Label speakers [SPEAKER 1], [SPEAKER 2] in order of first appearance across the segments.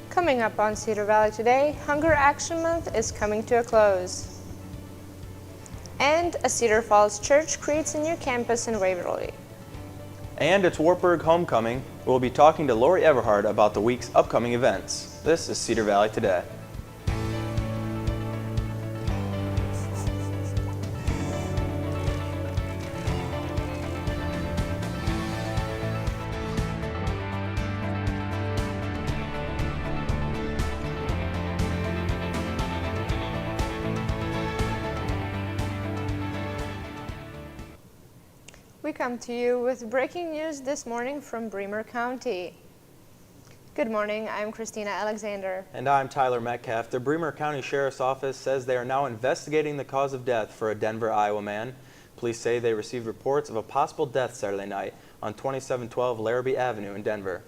[SPEAKER 1] Coming up on Cedar Valley today, Hunger Action Month is coming to a close. And a Cedar Falls church creates a new campus in Waverly.
[SPEAKER 2] And it's Wartburg Homecoming. We'll be talking to Lori Everhard about the week's upcoming events. This is Cedar Valley Today.
[SPEAKER 1] We come to you with breaking news this morning from Bremer County. Good morning, I'm Christina Alexander.
[SPEAKER 2] And I'm Tyler Metcalf. The Bremer County Sheriff's Office says they are now investigating the cause of death for a Denver, Iowa man. Police say they received reports of a possible death Saturday night on 2712 Larrabee Avenue in Denver.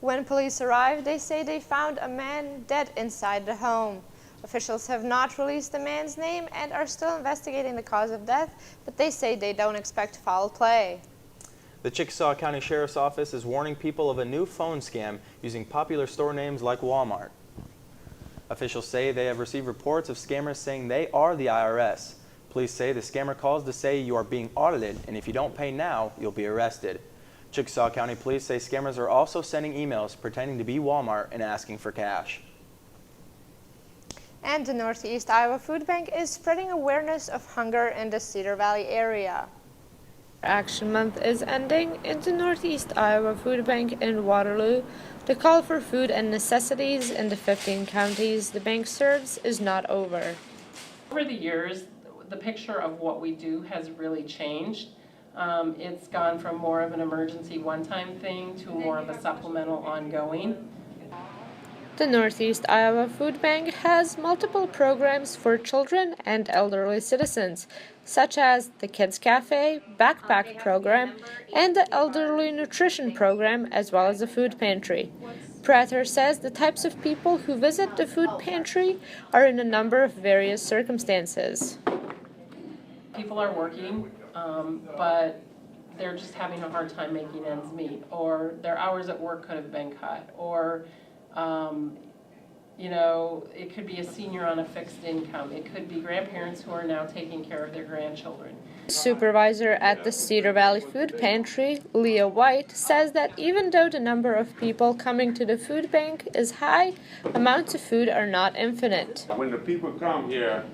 [SPEAKER 1] When police arrived, they say they found a man dead inside the home. Officials have not released the man's name and are still investigating the cause of death, but they say they don't expect foul play.
[SPEAKER 2] The Chickasaw County Sheriff's Office is warning people of a new phone scam using popular store names like Walmart. Officials say they have received reports of scammers saying they are the IRS. Police say the scammer calls to say you are being audited, and if you don't pay now, you'll be arrested. Chickasaw County Police say scammers are also sending emails pretending to be Walmart and asking for cash.
[SPEAKER 1] And the Northeast Iowa Food Bank is spreading awareness of hunger in the Cedar Valley area. Action Month is ending in the Northeast Iowa Food Bank in Waterloo. The call for food and necessities in the 15 counties the bank serves is not over.
[SPEAKER 3] Over the years, the picture of what we do has really changed. It's gone from more of an emergency one-time thing to more of a supplemental ongoing.
[SPEAKER 1] The Northeast Iowa Food Bank has multiple programs for children and elderly citizens, such as the Kids Cafe, Backpack Program, and the Elderly Nutrition Program, as well as the Food Pantry. Prater says the types of people who visit the food pantry are in a number of various circumstances.
[SPEAKER 3] People are working, but they're just having a hard time making ends meet, or their hours at work could have been cut, or it could be a senior on a fixed income. It could be grandparents who are now taking care of their grandchildren.
[SPEAKER 1] Supervisor at the Cedar Valley Food Pantry, Leah White, says that even though the number of people coming to the food bank is high, amounts of food are not infinite.
[SPEAKER 4] When the people come here,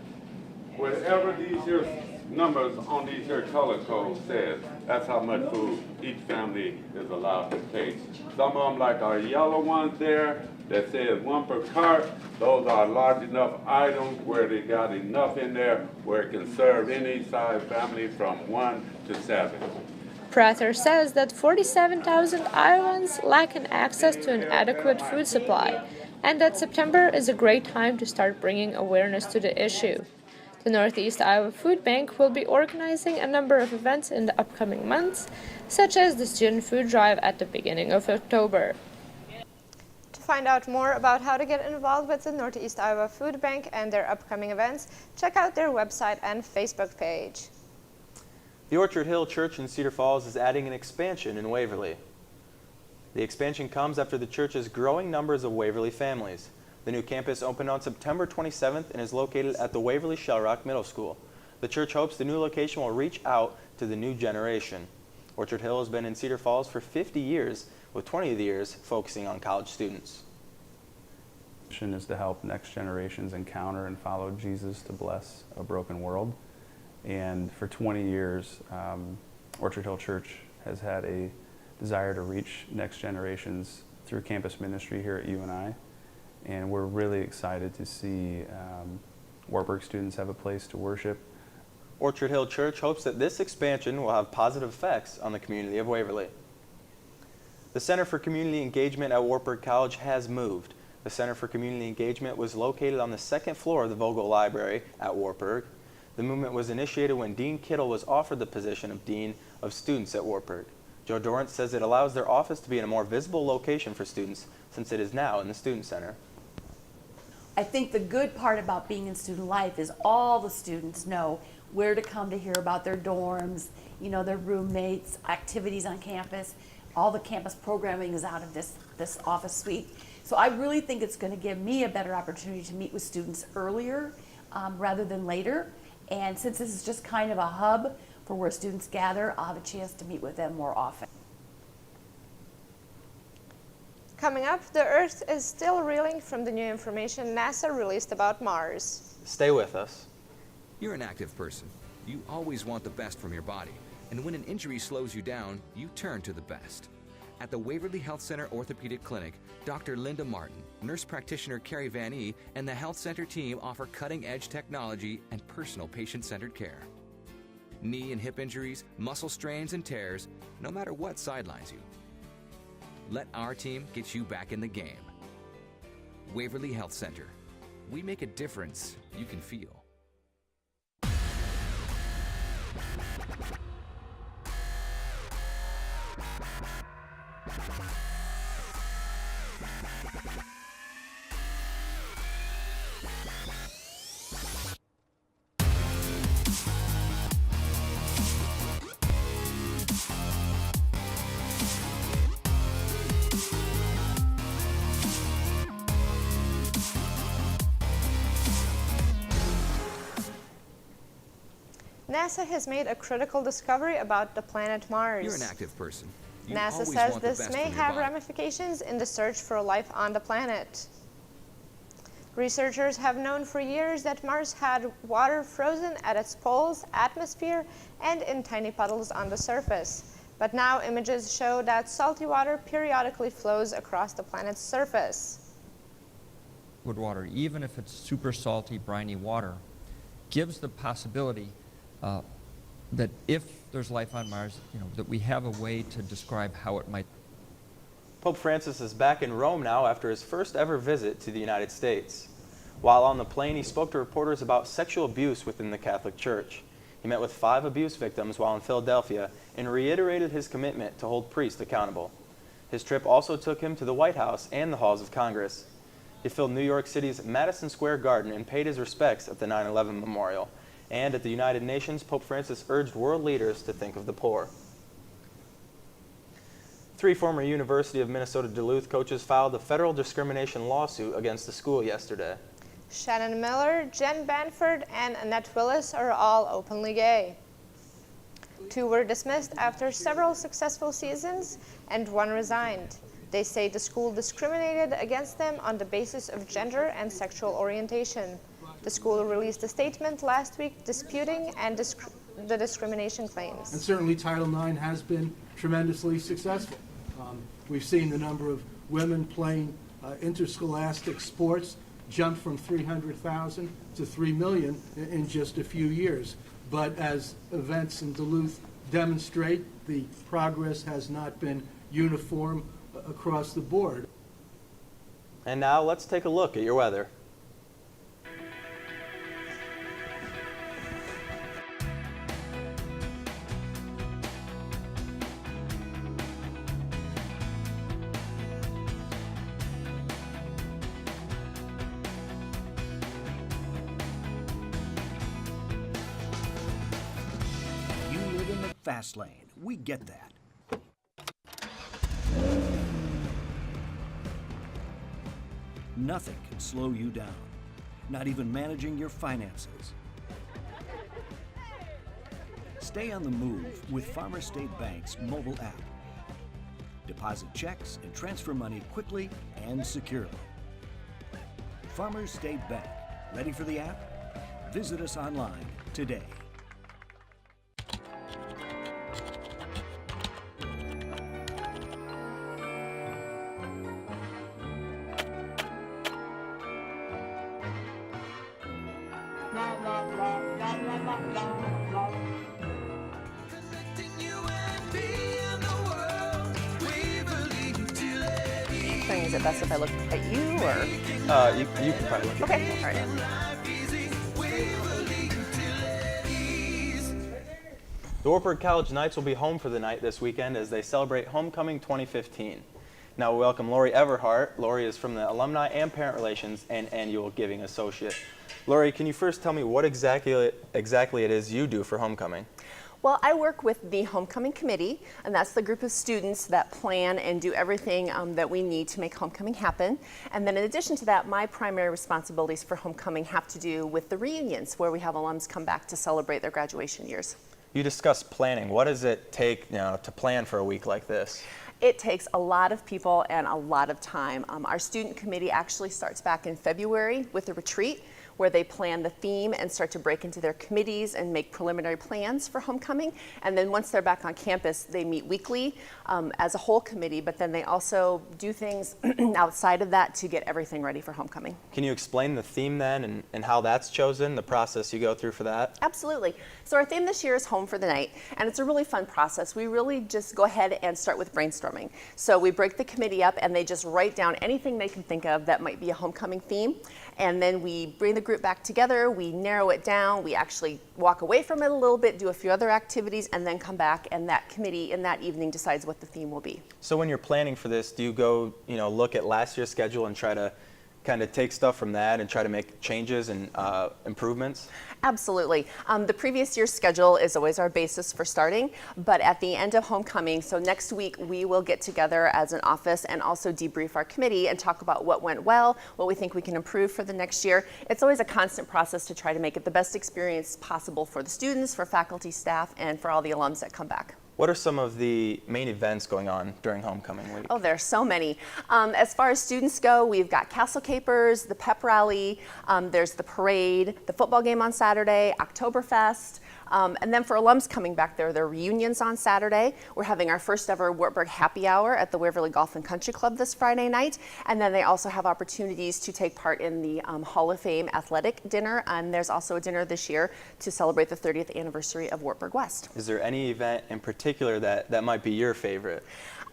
[SPEAKER 4] whatever these here numbers on these here color codes says, that's how much food each family is allowed to take. Some of them, like our yellow ones there, that says 1 per cart, those are large enough items where they got enough in there where it can serve any size family from 1 to 7.
[SPEAKER 1] Prater says that 47,000 Iowans lack an access to an adequate food supply, and that September is a great time to start bringing awareness to the issue. The Northeast Iowa Food Bank will be organizing a number of events in the upcoming months, such as the Student Food Drive at the beginning of October. To find out more about how to get involved with the Northeast Iowa Food Bank and their upcoming events, check out their website and Facebook page.
[SPEAKER 2] The Orchard Hill Church in Cedar Falls is adding an expansion in Waverly. The expansion comes after the church's growing numbers of Waverly families. The new campus opened on September 27th and is located at the Waverly Shell Rock Middle School. The church hopes the new location will reach out to the new generation. Orchard Hill has been in Cedar Falls for 50 years, with 20 of the years focusing on college students.
[SPEAKER 5] The mission is to help next generations encounter and follow Jesus to bless a broken world. And for 20 years, Orchard Hill Church has had a desire to reach next generations through campus ministry here at UNI. And we're really excited to see Wartburg students have a place to worship.
[SPEAKER 2] Orchard Hill Church hopes that this expansion will have positive effects on the community of Waverly. The Center for Community Engagement at Wartburg College has moved. The Center for Community Engagement was located on the second floor of the Vogel Library at Wartburg. The movement was initiated when Dean Kittle was offered the position of Dean of Students at Wartburg. Joe Dorrance says it allows their office to be in a more visible location for students since it is now in the Student Center.
[SPEAKER 6] I think the good part about being in student life is all the students know where to come to hear about their dorms, their roommates, activities on campus. All the campus programming is out of this office suite. So I really think it's going to give me a better opportunity to meet with students earlier rather than later. And since this is just kind of a hub for where students gather, I'll have a chance to meet with them more often.
[SPEAKER 1] Coming up, the Earth is still reeling from the new information NASA released about Mars.
[SPEAKER 2] Stay with us.
[SPEAKER 7] You're an active person. You always want the best from your body. And when an injury slows you down, you turn to the best. At the Waverly Health Center Orthopedic Clinic, Dr. Linda Martin, nurse practitioner Carrie Van E, and the Health Center team offer cutting-edge technology and personal patient-centered care. Knee and hip injuries, muscle strains and tears, no matter what sidelines you. Let our team get you back in the game. Waverly Health Center. We make a difference you can feel.
[SPEAKER 1] NASA has made a critical discovery about the planet Mars.
[SPEAKER 7] You're an active person. You
[SPEAKER 1] NASA
[SPEAKER 7] always
[SPEAKER 1] says
[SPEAKER 7] want the
[SPEAKER 1] this
[SPEAKER 7] best
[SPEAKER 1] may
[SPEAKER 7] from your
[SPEAKER 1] have
[SPEAKER 7] body.
[SPEAKER 1] ramifications in the search for life on the planet. Researchers have known for years that Mars had water frozen at its poles, atmosphere, and in tiny puddles on the surface. But now images show that salty water periodically flows across the planet's surface.
[SPEAKER 8] Liquid water, even if it's super salty, briny water, gives the possibility that if there's life on Mars, that we have a way to describe how it might.
[SPEAKER 2] Pope Francis is back in Rome now after his first ever visit to the United States. While on the plane, he spoke to reporters about sexual abuse within the Catholic Church. He met with 5 abuse victims while in Philadelphia and reiterated his commitment to hold priests accountable. His trip also took him to the White House and the halls of Congress. He filled New York City's Madison Square Garden and paid his respects at the 9/11 Memorial. And at the United Nations, Pope Francis urged world leaders to think of the poor. 3 former University of Minnesota Duluth coaches filed a federal discrimination lawsuit against the school yesterday.
[SPEAKER 1] Shannon Miller, Jen Banford, and Annette Willis are all openly gay. 2 were dismissed after several successful seasons, and 1 resigned. They say the school discriminated against them on the basis of gender and sexual orientation. The school released a statement last week disputing the discrimination claims.
[SPEAKER 9] And certainly Title IX has been tremendously successful. We've seen the number of women playing interscholastic sports jump from 300,000 to 3 million in just a few years. But as events in Duluth demonstrate, the progress has not been uniform across the board.
[SPEAKER 2] And now let's take a look at your weather.
[SPEAKER 10] You live in the fast lane. We get that. Nothing can slow you down, not even managing your finances. Stay on the move with Farmer State Bank's mobile app. Deposit checks and transfer money quickly and securely. Farmer State Bank. Ready for the app? Visit us online today.
[SPEAKER 6] Is it best if I look at you or?
[SPEAKER 2] You can probably look at
[SPEAKER 6] Okay, all right.
[SPEAKER 2] The Wartburg College Knights will be home for the night this weekend as they celebrate Homecoming 2015. Now we welcome Lori Everhart. Lori is from the Alumni and Parent Relations and Annual Giving Associate. Lori, can you first tell me what exactly it is you do for Homecoming?
[SPEAKER 11] Well, I work with the Homecoming Committee, and that's the group of students that plan and do everything that we need to make homecoming happen. And then in addition to that, my primary responsibilities for homecoming have to do with the reunions, where we have alums come back to celebrate their graduation years.
[SPEAKER 2] You discussed planning. What does it take, to plan for a week like this?
[SPEAKER 11] It takes a lot of people and a lot of time. Our student committee actually starts back in February with a retreat where they plan the theme and start to break into their committees and make preliminary plans for homecoming. And then once they're back on campus, they meet weekly as a whole committee, but then they also do things outside of that to get everything ready for homecoming.
[SPEAKER 2] Can you explain the theme then and how that's chosen, the process you go through for that?
[SPEAKER 11] Absolutely. So our theme this year is Home for the Night, and it's a really fun process. We really just go ahead and start with brainstorming. So we break the committee up and they just write down anything they can think of that might be a homecoming theme, and then we bring the group back together, we narrow it down, we actually walk away from it a little bit, do a few other activities, and then come back, and that committee in that evening decides what the theme will be.
[SPEAKER 2] So when you're planning for this, do you go, look at last year's schedule and try to kind of take stuff from that and try to make changes and improvements?
[SPEAKER 11] Absolutely. The previous year's schedule is always our basis for starting, but at the end of homecoming, so next week we will get together as an office and also debrief our committee and talk about what went well, what we think we can improve for the next year. It's always a constant process to try to make it the best experience possible for the students, for faculty, staff, and for all the alums that come back.
[SPEAKER 2] What are some of the main events going on during homecoming week?
[SPEAKER 11] Oh, there are so many. As far as students go, we've got Castle Capers, the pep rally, there's the parade, the football game on Saturday, Oktoberfest, and then for alums coming back there are reunions on Saturday. We're having our first ever Wartburg happy hour at the Waverly Golf and Country Club this Friday night, and then they also have opportunities to take part in the Hall of Fame athletic dinner, and there's also a dinner this year to celebrate the 30th anniversary of Wartburg West.
[SPEAKER 2] Is there any event in particular that might be your favorite?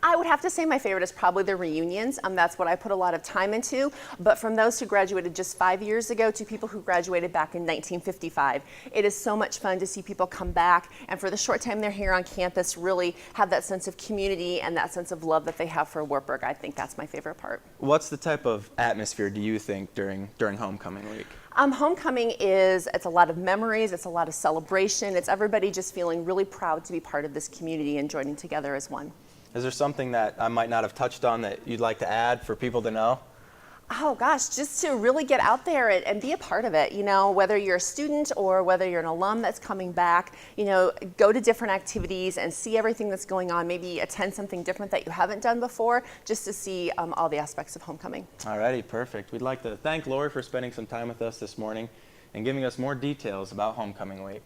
[SPEAKER 11] I would have to say my favorite is probably the reunions. That's what I put a lot of time into. But from those who graduated just 5 years ago to people who graduated back in 1955, it is so much fun to see people come back and for the short time they're here on campus really have that sense of community and that sense of love that they have for Wartburg. I think that's my favorite part.
[SPEAKER 2] What's the type of atmosphere do you think during homecoming week?
[SPEAKER 11] Homecoming it's a lot of memories, it's a lot of celebration, it's everybody just feeling really proud to be part of this community and joining together as one.
[SPEAKER 2] Is there something that I might not have touched on that you'd like to add for people to know?
[SPEAKER 11] Oh gosh, just to really get out there and be a part of it, whether you're a student or whether you're an alum that's coming back, go to different activities and see everything that's going on, maybe attend something different that you haven't done before, just to see all the aspects of homecoming.
[SPEAKER 2] Alrighty, perfect. We'd like to thank Lori for spending some time with us this morning and giving us more details about homecoming week.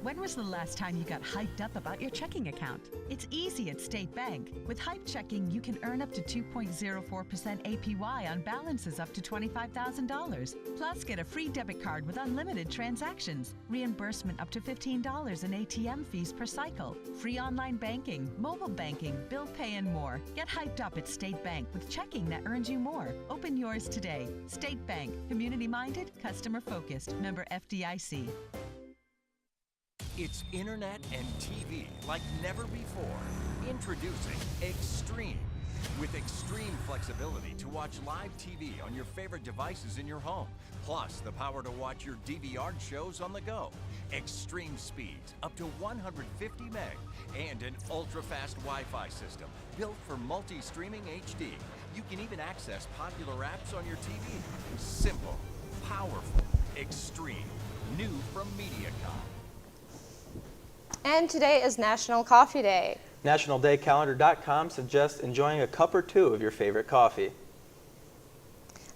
[SPEAKER 12] When was the last time you got hyped up about your checking account? It's easy at State Bank. With Hype Checking, you can earn up to 2.04% APY on balances up to $25,000. Plus, get a free debit card with unlimited transactions, reimbursement up to $15 in ATM fees per cycle, free online banking, mobile banking, bill pay, and more. Get hyped up at State Bank with checking that earns you more. Open yours today. State Bank. Community-minded, customer-focused. Member FDIC.
[SPEAKER 13] It's internet and TV like never before. Introducing Extreme. With extreme flexibility to watch live TV on your favorite devices in your home, plus the power to watch your DVR shows on the go. Extreme speeds up to 150 meg and an ultra-fast Wi-Fi system built for multi-streaming HD. You can even access popular apps on your TV. Simple, powerful, extreme. New from MediaCom.
[SPEAKER 1] And today is National Coffee Day.
[SPEAKER 2] NationalDayCalendar.com suggests enjoying a cup or two of your favorite coffee.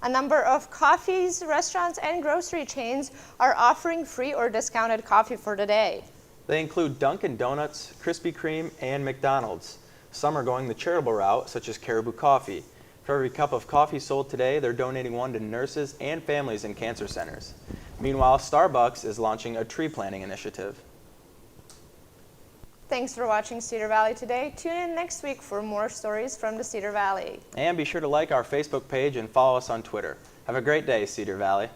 [SPEAKER 1] A number of coffees, restaurants, and grocery chains are offering free or discounted coffee for today.
[SPEAKER 2] They include Dunkin' Donuts, Krispy Kreme, and McDonald's. Some are going the charitable route, such as Caribou Coffee. For every cup of coffee sold today, they're donating one to nurses and families in cancer centers. Meanwhile, Starbucks is launching a tree planting initiative.
[SPEAKER 1] Thanks for watching Cedar Valley Today. Tune in next week for more stories from the Cedar Valley.
[SPEAKER 2] And be sure to like our Facebook page and follow us on Twitter. Have a great day, Cedar Valley.